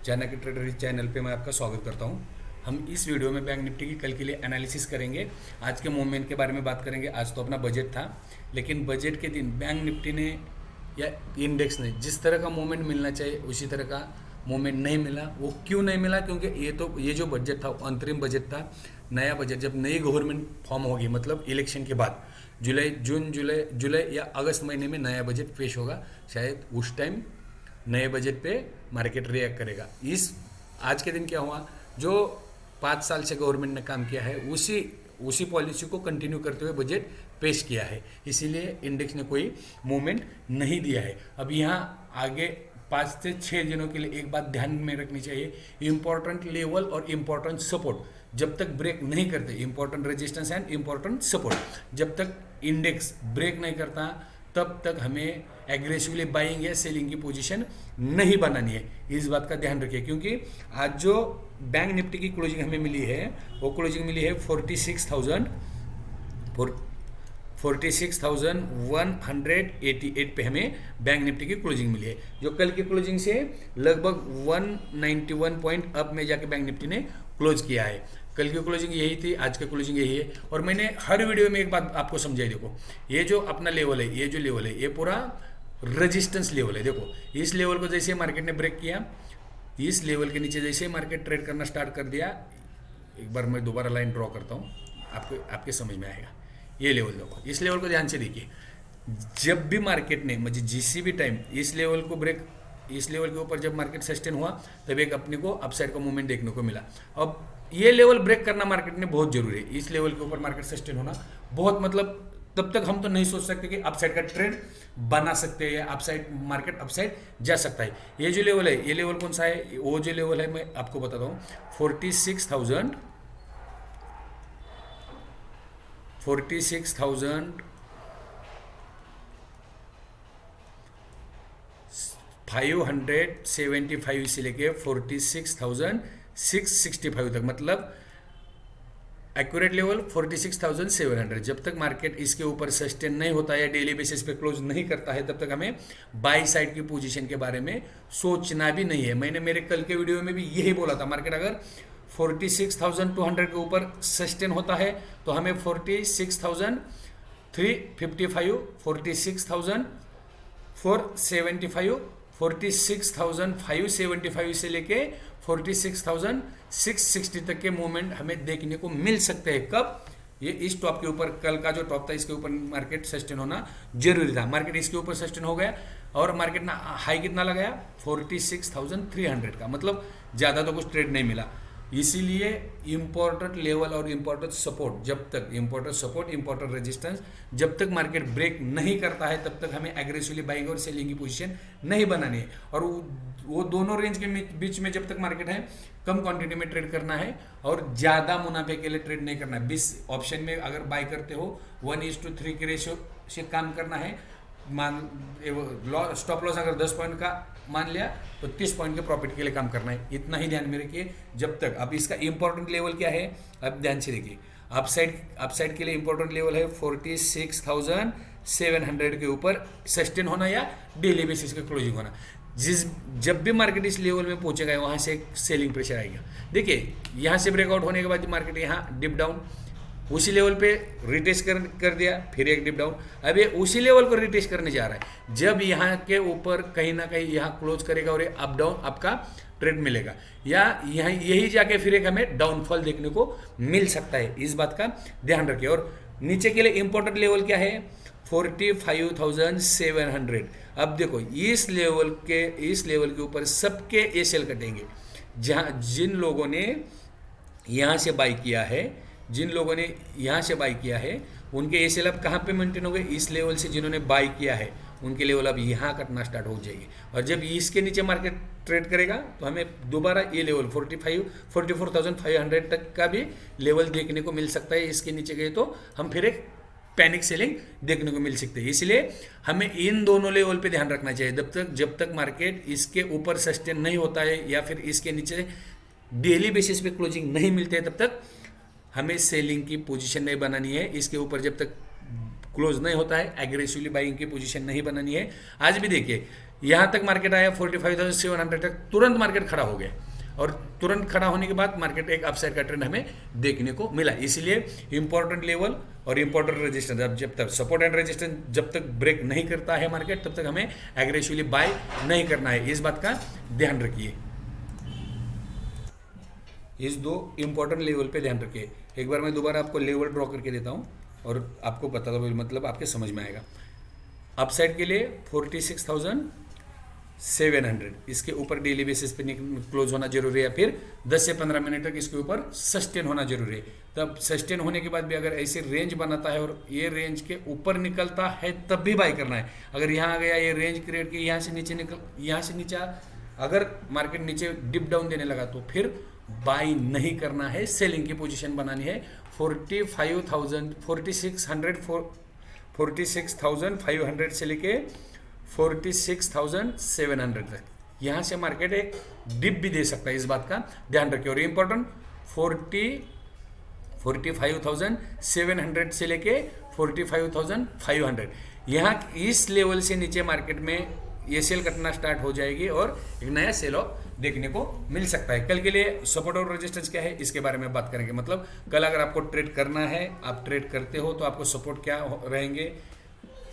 Chanakya trader channel पे मैं आपका स्वागत करता हूं। हम इस वीडियो में बैंक निफ्टी की कल के लिए एनालिसिस करेंगे। आज के मूवमेंट के बारे में बात करेंगे। आज तो अपना बजट था, लेकिन बजट के दिन बैंक निफ्टी ने या इंडेक्स ने जिस तरह का मूवमेंट मिलना चाहिए उसी तरह का मूवमेंट नहीं मिला। वो क्यों नहीं मिला? क्योंकि ये जो बजट था वो अंतरिम बजट था। नया बजट जब नई गवर्नमेंट फॉर्म होगी, मतलब इलेक्शन के बाद जुलाई या अगस्त महीने में नया बजट पेश होगा। शायद उस टाइम नए बजट पे मार्केट रिएक्ट करेगा। इस आज के दिन क्या हुआ, जो 5 साल से गवर्नमेंट ने काम किया है उसी पॉलिसी को कंटिन्यू करते हुए बजट पेश किया है, इसीलिए इंडेक्स ने कोई मूवमेंट नहीं दिया है। अब यहाँ आगे 5 से 6 दिनों के लिए एक बात ध्यान में रखनी चाहिए, इम्पोर्टेंट लेवल और इम्पोर्टेंट सपोर्ट जब तक ब्रेक नहीं करते, important resistance and important support जब तक इंडेक्स ब्रेक नहीं करता तब तक हमें एग्रेसिवली बाइंग या सेलिंग की पोजीशन नहीं बनानी है। इस बात का ध्यान रखिए, क्योंकि आज जो बैंक निफ्टी की क्लोजिंग हमें मिली है वो क्लोजिंग मिली है 46,188 पे हमें बैंक निफ्टी की क्लोजिंग मिली है, जो कल की क्लोजिंग से लगभग 191 पॉइंट अप में जाके बैंक निफ्टी ने क्लोज किया है। कल की क्लोजिंग यही थी, आज की क्लोजिंग यही है। और मैंने हर वीडियो में एक बात आपको समझाई। देखो, ये जो अपना लेवल है, ये जो लेवल है, ये पूरा रेजिस्टेंस लेवल है। देखो, इस लेवल को जैसे मार्केट ने ब्रेक किया, इस लेवल के नीचे जैसे मार्केट ट्रेड करना स्टार्ट कर दिया, एक बार मैं दोबारा लाइन ड्रॉ करता हूँ, आपके समझ में आएगा। ये लेवल देखो, इस लेवल को ध्यान से देखिए। जब भी मार्केट ने मुझे जिस भी टाइम इस लेवल को ब्रेक, इस लेवल के ऊपर जब मार्केट सस्टेन हुआ तब एक अपने को अपसाइड का मूवमेंट देखने को मिला। अब ये लेवल ब्रेक करना मार्केट में बहुत जरूरी है। इस लेवल के ऊपर मार्केट सस्टेन होना बहुत, मतलब तब तक हम तो नहीं सोच सकते कि अपसाइड का ट्रेंड बना सकते हैं या अपसाइड मार्केट अपसाइड जा सकता है। ये जो लेवल है, ये लेवल कौन सा है? वो जो लेवल है मैं आपको बताता हूँ, 46,575 से लेके 46,665 तक, मतलब एक्यूरेट लेवल 46,700। जब तक मार्केट इसके ऊपर सस्टेन नहीं होता है या डेली बेसिस पे क्लोज नहीं करता है तब तक हमें बाई साइड की पोजीशन के बारे में सोचना भी नहीं है। मैंने मेरे कल के वीडियो में भी यही बोला था, मार्केट अगर 46,200 के ऊपर सस्टेन होता है तो हमें 46,355, 46,475, 46,575 से लेके 46,660 तक के मूवमेंट हमें देखने को मिल सकते हैं। कब? ये इस टॉप के ऊपर, कल का जो टॉप था इसके ऊपर मार्केट सस्टेन होना जरूरी था। मार्केट इसके ऊपर सस्टेन हो गया और मार्केट ना हाई कितना लगाया? 46,300 का, मतलब ज़्यादा तो कुछ ट्रेड नहीं मिला। इसीलिए इम्पोर्टेंट लेवल और इम्पोर्टेंट सपोर्ट जब तक, इम्पोर्टेंट सपोर्ट इम्पोर्टेंट रेजिस्टेंस जब तक मार्केट ब्रेक नहीं करता है तब तक हमें एग्रेसिवली बाइंग और सेलिंग की पोजीशन नहीं बनानी है। और वो दोनों रेंज के बीच में जब तक मार्केट है, कम क्वांटिटी में ट्रेड करना है और ज़्यादा मुनाफे के लिए ट्रेड नहीं करना है। 20 ऑप्शन में अगर बाय करते हो 1:3 के रेशियो से काम करना है। स्टॉप लॉस अगर 10 पॉइंट का मान लिया तो 30 पॉइंट के प्रॉफिट के लिए काम करना है। इतना ही ध्यान में रखिए जब तक। अब इसका इंपॉर्टेंट लेवल क्या है, अब ध्यान से देखिए। अपसाइड के लिए इंपॉर्टेंट लेवल है 46,700 के ऊपर सस्टेन होना या डेली बेसिस के क्लोजिंग होना। जब भी मार्केट इस लेवल में पहुंचेगा वहां से एक सेलिंग प्रेशर आएगा। देखिए, यहाँ से ब्रेकआउट होने के बाद मार्केट यहाँ डिप डाउन, उसी लेवल पे रिटेस्ट कर दिया, फिर एक डिप डाउन। अब ये उसी लेवल को रिटेस्ट करने जा रहा है। जब यहाँ के ऊपर कहीं ना कहीं यहाँ क्लोज करेगा और ये अप डाउन आपका ट्रेड मिलेगा, या यहाँ यही जाके फिर एक हमें डाउनफॉल देखने को मिल सकता है। इस बात का ध्यान रखिए। और नीचे के लिए इंपॉर्टेंट लेवल क्या है? 45,700। अब देखो, इस लेवल के ऊपर सबके ए सेल कटेंगे। जिन लोगों ने यहाँ से बाई किया है, उनके ए सेल अब कहाँ पे मेंटेन हो गए? इस लेवल से जिन्होंने बाई किया है उनके लेवल अब यहाँ कटना स्टार्ट हो जाएगी। और जब इसके नीचे मार्केट ट्रेड करेगा तो हमें दोबारा ये लेवल 44,500 तक का भी लेवल देखने को मिल सकता है। इसके नीचे गए तो हम फिर एक पैनिक सेलिंग देखने को मिल सकती है। इसलिए हमें इन दोनों लेवल पे ध्यान रखना चाहिए। जब तक मार्केट इसके ऊपर सस्टेन नहीं होता है या फिर इसके नीचे डेली बेसिस पे क्लोजिंग नहीं मिलते हैं तब तक हमें सेलिंग की पोजीशन नहीं बनानी है। इसके ऊपर जब तक क्लोज नहीं होता है एग्रेसिवली बाइंग की पोजीशन नहीं बनानी है। आज भी देखिए, यहाँ तक मार्केट आया 45,700 तक, तुरंत मार्केट खड़ा हो गया और तुरंत खड़ा होने के बाद मार्केट एक अपसाइड का ट्रेंड हमें देखने को मिला। इसलिए इंपॉर्टेंट लेवल और इंपॉर्टेंट रेजिस्टेंस, अब जब तक सपोर्ट एंड रेजिस्टेंस जब तक ब्रेक नहीं करता है मार्केट, तब तक हमें एग्रेसिवली बाय नहीं करना है। इस बात का ध्यान रखिए, इस दो इंपॉर्टेंट लेवल पे ध्यान रखिए। एक बार मैं दोबारा आपको लेवल ड्रॉ करके देता हूँ और आपको बताता हूँ, मतलब आपके समझ में आएगा। अपसाइड के लिए 46,700, इसके ऊपर डेली बेसिस पे क्लोज होना जरूरी है, फिर 10 से 15 मिनट तक इसके ऊपर सस्टेन होना जरूरी है। तब सस्टेन होने के बाद भी अगर ऐसे रेंज बनाता है और ये रेंज के ऊपर निकलता है तब भी बाय करना है। अगर यहाँ आ गया, ये रेंज क्रिएट की, यहाँ से नीचे निकल, यहाँ से नीचे अगर मार्केट नीचे डिप डाउन देने लगा तो फिर बाय नहीं करना है, सेलिंग की पोजीशन बनानी है। 46,500 से लेके 46,700 तक, यहाँ से मार्केट एक डिप भी दे सकता है, इस बात का ध्यान रखिए। और इंपॉर्टेंट 45,700 से लेके 45,500, यहाँ इस लेवल से नीचे मार्केट में ये सेल कटना स्टार्ट हो जाएगी और एक नया सेल ऑफ देखने को मिल सकता है। कल के लिए सपोर्ट और रेजिस्टेंस क्या है इसके बारे में बात करेंगे। मतलब कल अगर आपको ट्रेड करना है, आप ट्रेड करते हो तो आपको सपोर्ट क्या रहेंगे,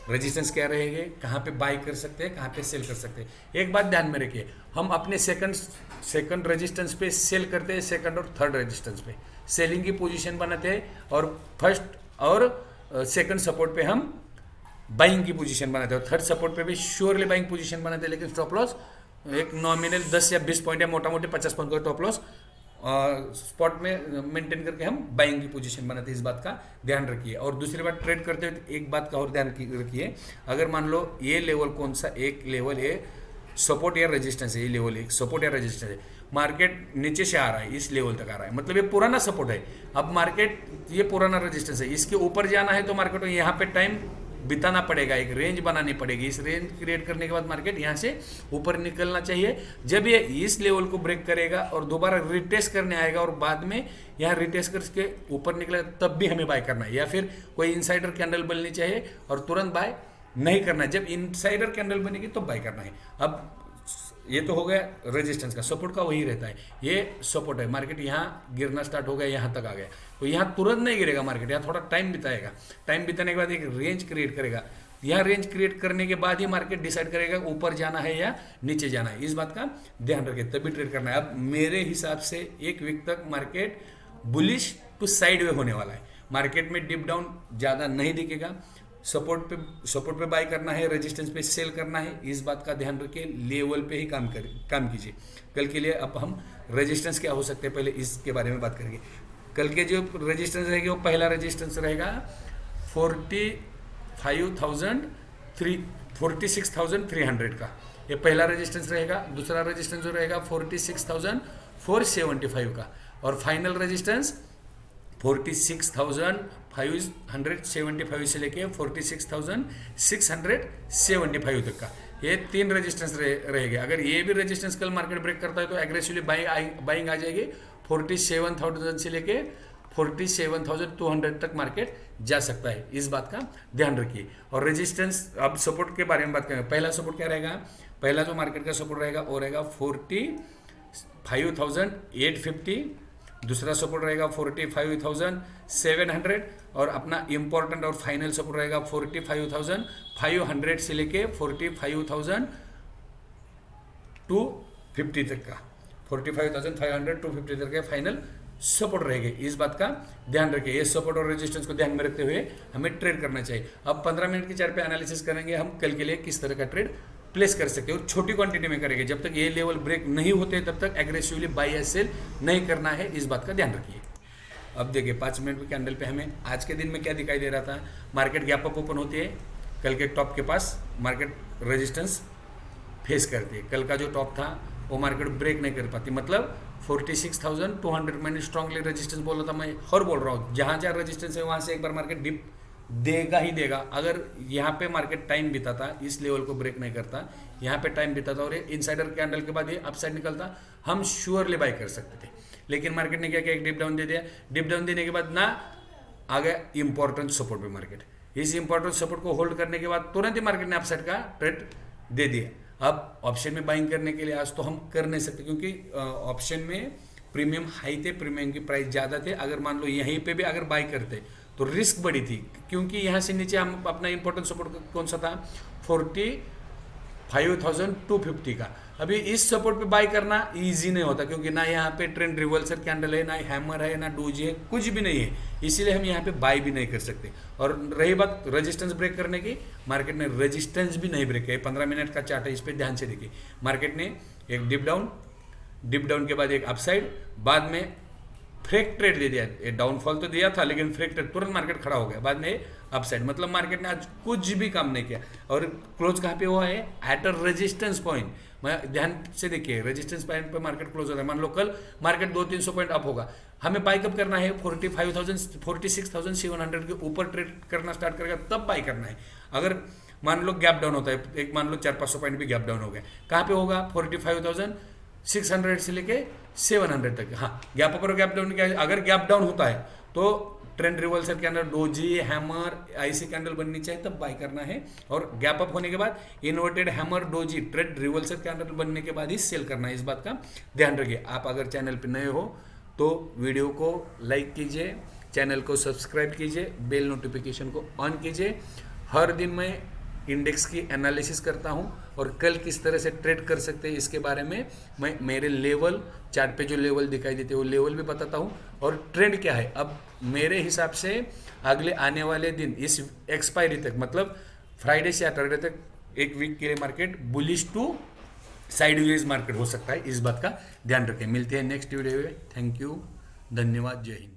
रेजिस्टेंस क्या रहेंगे, कहाँ पे बाय कर सकते हैं, कहाँ पे सेल कर सकते हैं। एक बात ध्यान में रखिए, हम अपने सेकंड रेजिस्टेंस पे सेल करते हैं, सेकंड और थर्ड रेजिस्टेंस पे सेलिंग की पोजीशन बनाते हैं और फर्स्ट और सेकंड सपोर्ट पे हम बाइंग की पोजीशन बनाते हैं और थर्ड सपोर्ट पे भी श्योरली बाइंग पोजीशन बनाते हैं। लेकिन स्टॉप लॉस एक नॉमिनल 10 या 20 पॉइंट या मोटा मोटी 50 पॉइंट का टॉप लॉस स्पॉट में मेंटेन करके हम बाइंग की पोजीशन बनाते हैं, इस बात का ध्यान रखिए। और दूसरी बात, ट्रेड करते हुए एक बात का और ध्यान रखिए, अगर मान लो ये लेवल कौन सा, एक लेवल ये सपोर्ट या रेजिस्टेंस है, ये लेवल एक सपोर्ट या रेजिस्टेंस है, मार्केट नीचे से आ रहा है, इस लेवल तक आ रहा है, मतलब ये पुराना सपोर्ट है। अब मार्केट ये पुराना रेजिस्टेंस है, इसके ऊपर जाना है तो मार्केट को यहाँ पे टाइम बिताना पड़ेगा, एक रेंज बनानी पड़ेगी। इस रेंज क्रिएट करने के बाद मार्केट यहाँ से ऊपर निकलना चाहिए। जब ये इस लेवल को ब्रेक करेगा और दोबारा रिटेस्ट करने आएगा और बाद में यहाँ रिटेस्ट करके ऊपर निकलेगा, तब भी हमें बाय करना है। या फिर कोई इनसाइडर कैंडल बननी चाहिए और तुरंत बाय नहीं करना है, जब इनसाइडर कैंडल बनेगी तो बाय करना है। अब ये तो हो गया रेजिस्टेंस का, सपोर्ट का वही रहता है, ये सपोर्ट है। मार्केट यहाँ गिरना स्टार्ट हो गया, यहाँ तक आ गया, तो यहाँ तुरंत नहीं गिरेगा मार्केट, यहाँ थोड़ा टाइम बिताएगा। टाइम बिताने के बाद एक रेंज क्रिएट करेगा, यहाँ रेंज क्रिएट करने के बाद ही मार्केट डिसाइड करेगा ऊपर जाना है या नीचे जाना है, इस बात का ध्यान रखिए, तभी ट्रेड करना है। अब मेरे हिसाब से एक वीक तक market bullish to sideways होने वाला है, मार्केट में डिप डाउन ज़्यादा नहीं दिखेगा। सपोर्ट पे बाय करना है, रेजिस्टेंस पे सेल करना है, इस बात का ध्यान रखिए। लेवल पे ही काम कीजिए। कल के लिए अब हम रेजिस्टेंस क्या हो सकते हैं पहले इसके बारे में बात करेंगे। कल के जो रेजिस्टेंस रहेगी वो पहला रेजिस्टेंस रहेगा 46,300 का, ये पहला रेजिस्टेंस रहेगा। दूसरा रेजिस्टेंस जो रहेगा 46,475 का, और फाइनल रेजिस्टेंस 46,575 से लेके 46,675 तक का, ये तीन रेजिस्टेंस रहेंगे। अगर ये भी रेजिस्टेंस कल मार्केट ब्रेक करता है तो एग्रेसिवली बाइंग आ जाएगी। 47,000 से लेके 47,200 तक मार्केट जा सकता है, इस बात का ध्यान रखिए। और रेजिस्टेंस, अब सपोर्ट के बारे में बात करेंगे। पहला सपोर्ट क्या रहेगा, पहला जो मार्केट का सपोर्ट रहेगा वो रहेगा 45,850, दूसरा सपोर्ट रहेगा 45,700 और अपना इंपॉर्टेंट और फाइनल सपोर्ट रहेगा 45,500 से लेके 45,250 तक का, 45,500 250 तक का फाइनल सपोर्ट रहेगा, इस बात का ध्यान रखिए। ये सपोर्ट और रेजिस्टेंस को ध्यान में रखते हुए हमें ट्रेड करना चाहिए। अब 15 मिनट के चार्ट पे एनालिसिस करेंगे हम कल के लिए किस तरह का ट्रेड प्लेस कर सकते हैं, और छोटी क्वांटिटी में करेंगे। जब तक ये लेवल ब्रेक नहीं होते तब तक एग्रेसिवली बाय या सेल नहीं करना है, इस बात का ध्यान रखिए। अब देखिए 5 मिनट के कैंडल पे हमें आज के दिन में क्या दिखाई दे रहा था, मार्केट गैप अप ओपन होती है, कल के टॉप के पास मार्केट रेजिस्टेंस फेस करती है। कल का जो टॉप था वो मार्केट ब्रेक नहीं कर पाती, मतलब 46,200 मैंने स्ट्रांगली रेजिस्टेंस बोला था, मैं और बोल रहा हूँ जहाँ जहाँ रेजिस्टेंस है वहाँ से एक बार मार्केट डिप देगा ही देगा। अगर यहाँ पे मार्केट टाइम बिताता, इस लेवल को ब्रेक नहीं करता, यहाँ पे टाइम बिताता और इनसाइडर कैंडल के बाद ये अपसाइड निकलता, हम श्योरली बाय कर सकते थे। लेकिन मार्केट ने क्या किया, एक डिप डाउन दे दिया। डिप डाउन देने के बाद ना आ गया इंपॉर्टेंट सपोर्ट पे मार्केट, इस इंपॉर्टेंट सपोर्ट को होल्ड करने के बाद तुरंत ही मार्केट ने अपसाइड का ट्रेड दे दिया। अब ऑप्शन में बाइंग करने के लिए आज तो हम कर नहीं सकते, क्योंकि ऑप्शन में प्रीमियम हाई थे, प्रीमियम की प्राइस ज़्यादा थे। अगर मान लो यहीं पे भी अगर बाई करते तो रिस्क बड़ी थी, क्योंकि यहाँ से नीचे हम अपना इंपॉर्टेंट सपोर्ट कौन सा था 45,250 का। अभी इस सपोर्ट पे बाय करना इजी नहीं होता, क्योंकि ना यहाँ पे ट्रेंड रिवर्सल कैंडल है, ना हैमर है, ना डोजी है, कुछ भी नहीं है, इसीलिए हम यहाँ पे बाय भी नहीं कर सकते। और रही बात रेजिस्टेंस ब्रेक करने की, मार्केट ने रेजिस्टेंस भी नहीं ब्रेक किया। 15 मिनट का चार्ट है, इस पर ध्यान से देखिए। मार्केट ने एक डिप डाउन के बाद एक अपसाइड, बाद में फ्रेक ट्रेड दे दिया। ये डाउनफॉल तो दिया था, लेकिन फ्रेक ट्रेड तुरंत मार्केट खड़ा हो गया, बाद में अपसाइड। मतलब मार्केट ने आज कुछ भी काम नहीं किया। और क्लोज कहाँ पे हुआ है? At a resistance point. मैं ध्यान से देखिए, रेजिस्टेंस पॉइंट पे मार्केट क्लोज होता है। मान लो कल मार्केट 200-300 पॉइंट अप होगा, हमें बाई कब करना है? 46,700 के ऊपर ट्रेड करना स्टार्ट करेगा तब बाई करना है। अगर मान लो गैप डाउन होता है, एक मान लो 400-500 पॉइंट भी गैप डाउन हो गया, कहाँ पे होगा? 45,600 से लेके 700 तक। हाँ, गैप अपर गैप डाउन क्या है? अगर गैप डाउन होता है तो ट्रेंड रिवर्सल के अंदर डोजी, हैमर, आईसी कैंडल बननी चाहिए, तब बाय करना है। और गैप अप होने के बाद inverted hammer, doji, trend reversal candle बनने के बाद ही सेल करना है। इस बात का ध्यान रखिए। आप अगर चैनल पर नए हो तो वीडियो को लाइक कीजिए, चैनल को सब्सक्राइब कीजिए, बेल नोटिफिकेशन को ऑन कीजिए। हर दिन मैं इंडेक्स की एनालिसिस करता हूं और कल किस तरह से ट्रेड कर सकते हैं इसके बारे में मैं मेरे लेवल चार्ट पे जो लेवल दिखाई देते हैं वो लेवल भी बताता हूं, और ट्रेंड क्या है। अब मेरे हिसाब से अगले आने वाले दिन इस एक्सपायरी तक, मतलब फ्राइडे से सैटरडे तक, एक वीक के लिए market bullish to sideways market हो सकता है। इस बात का ध्यान रखें। मिलते हैं नेक्स्ट वीडियो में। थैंक यू, धन्यवाद, जय हिंद।